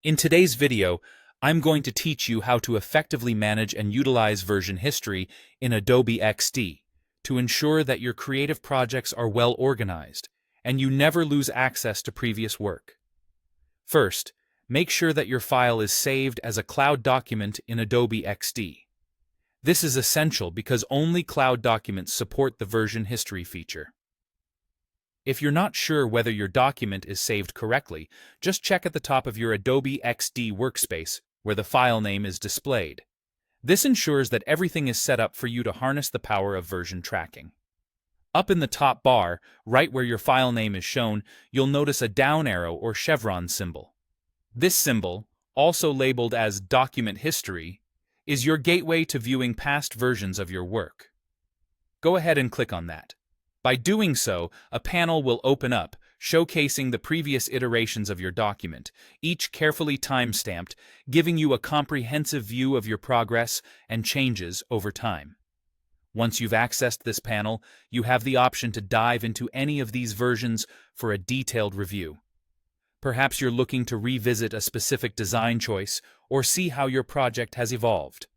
In today's video, I'm going to teach you how to effectively manage and utilize version history in Adobe XD to ensure that your creative projects are well organized and you never lose access to previous work. First, make sure that your file is saved as a cloud document in Adobe XD. This is essential because only cloud documents support the version history feature. If you're not sure whether your document is saved correctly, just check at the top of your Adobe XD workspace where the file name is displayed. This ensures that everything is set up for you to harness the power of version tracking. Up in the top bar, right where your file name is shown, you'll notice a down arrow or chevron symbol. This symbol, also labeled as Document History, is your gateway to viewing past versions of your work. Go ahead and click on that. By doing so, a panel will open up, showcasing the previous iterations of your document, each carefully time-stamped, giving you a comprehensive view of your progress and changes over time. Once you've accessed this panel, you have the option to dive into any of these versions for a detailed review. Perhaps you're looking to revisit a specific design choice or see how your project has evolved.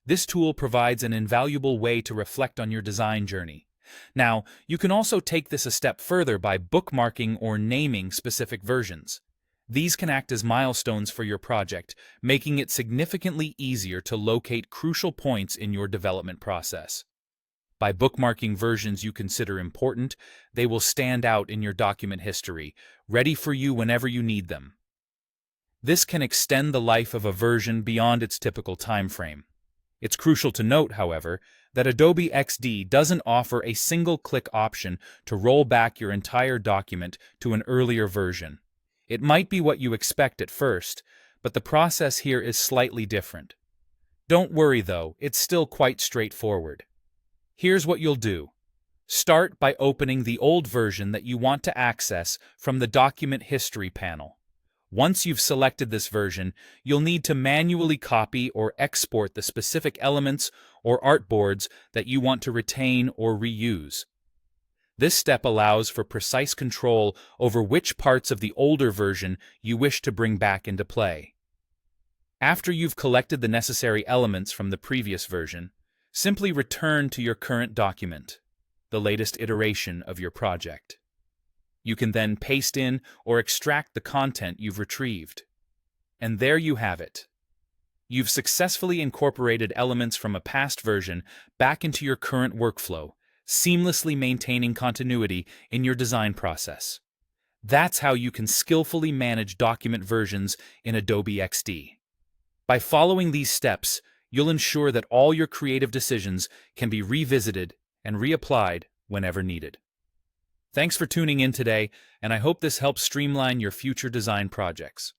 This tool provides an invaluable way to reflect on your design journey. Now, you can also take this a step further by bookmarking or naming specific versions. These can act as milestones for your project, making it significantly easier to locate crucial points in your development process. By bookmarking versions you consider important, they will stand out in your document history, ready for you whenever you need them. This can extend the life of a version beyond its typical time frame. It's crucial to note, however, that Adobe XD doesn't offer a single-click option to roll back your entire document to an earlier version. It might be what you expect at first, but the process here is slightly different. Don't worry though, it's still quite straightforward. Here's what you'll do. Start by opening the old version that you want to access from the Document History panel. Once you've selected this version, you'll need to manually copy or export the specific elements or artboards that you want to retain or reuse. This step allows for precise control over which parts of the older version you wish to bring back into play. After you've collected the necessary elements from the previous version, simply return to your current document, the latest iteration of your project. You can then paste in or extract the content you've retrieved. And there you have it. You've successfully incorporated elements from a past version back into your current workflow, seamlessly maintaining continuity in your design process. That's how you can skillfully manage document versions in Adobe XD. By following these steps, you'll ensure that all your creative decisions can be revisited and reapplied whenever needed. Thanks for tuning in today, and I hope this helps streamline your future design projects.